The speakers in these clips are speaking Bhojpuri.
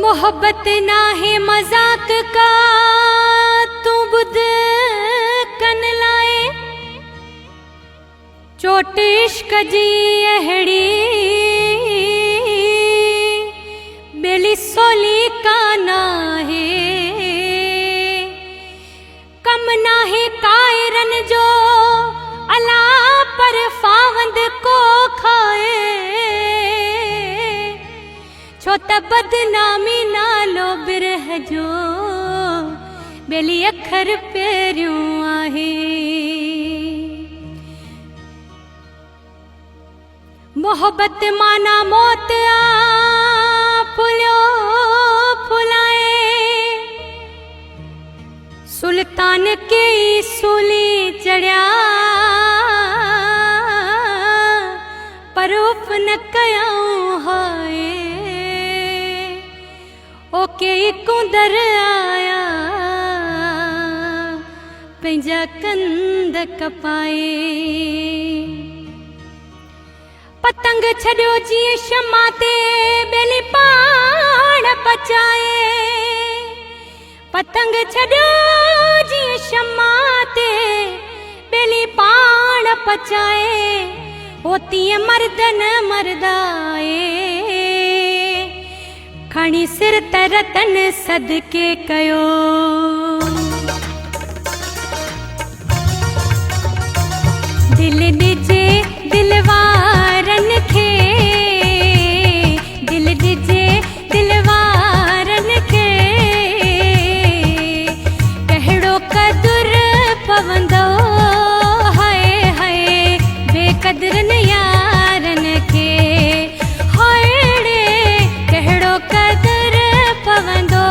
मोहब्बत ना है मजाक का तू बुध कन लाए। चोट इश्क जी अहड़ी बेली सोली का ना है। कम ना है कायरन जो अला पर फावंद को खाए। छो त बदनामी नालो बिरह जो बेली अखर पेरियों आहे। मोहब्बत माना मौत आ फुलियो फुलाए। सुल्तान के सूली चढ़िया पर उफ न कयाऊं हाय। ओके कुंदर आया पंहिंजा कंद कपाए। पतंग छॾियो जीअं शमा ते बेली पाण पचाए। पतंग छॾियो जीअं शमा ते बेली पाण पचाए। ओ तीअं मर्द न मर्दाए। खणी सिर तरतन सदके कयो। दिल ॾिजे दिलवारन खे। दिल ॾिजे दिलवारन खे। कहिड़ो कदुर पवंदो हाय हाय बेकदरन यारन खे। हाय रे कहिड़ो कदुर पवंदो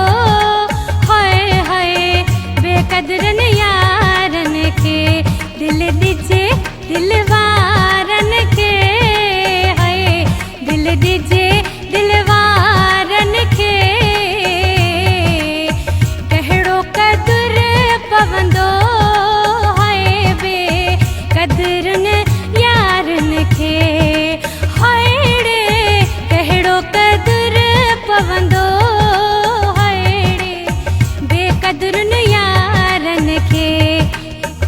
हाय हाय बेकदरन यारन खे। दिल ॾिजे दिलवारन खे। हाय दिल ॾिजे दिलवारन खे। कहिड़ो कदुर पवंदो हाय बेकदरन यारन खे। हाय रे कहिड़ो कदुर पवंदो हाय रे बेकदरन यारन खे।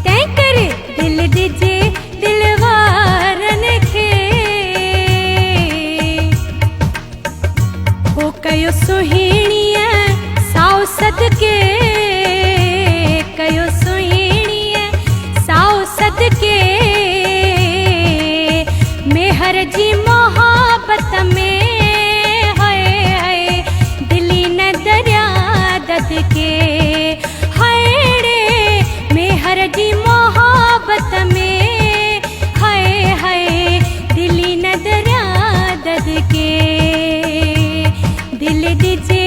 तंहिं करे दिल ॾिजे दिलवारन खे। हो कयो सुहिणीअ साओ सदके। कयो सुहिणीअ साओ सदके। मेहर जी मोहब्बत में हाय हाय दिली न दरिया ददके। हाय रे मेहर जी मोहब्बत में हाय हाय दिली न दरिया ददके। दिल ॾिजे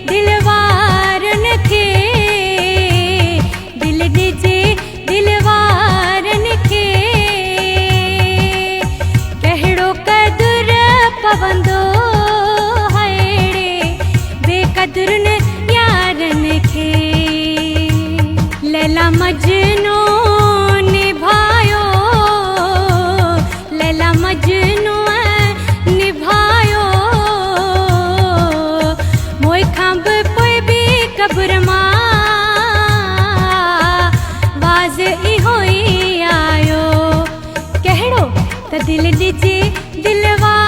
दिलवारन खे। दिल ॾिजे दिलवारन खे। कहिड़ो कदुर पवंदो हाय रे बेकदरन यारन खे। लैला मजनू निभायो। लैला मजनू निभायो। मोई खां बि पोइ बि क़ब्र मां वाज़ इहो ई आयो। कहिड़ो त दिल ॾिजे दिलवार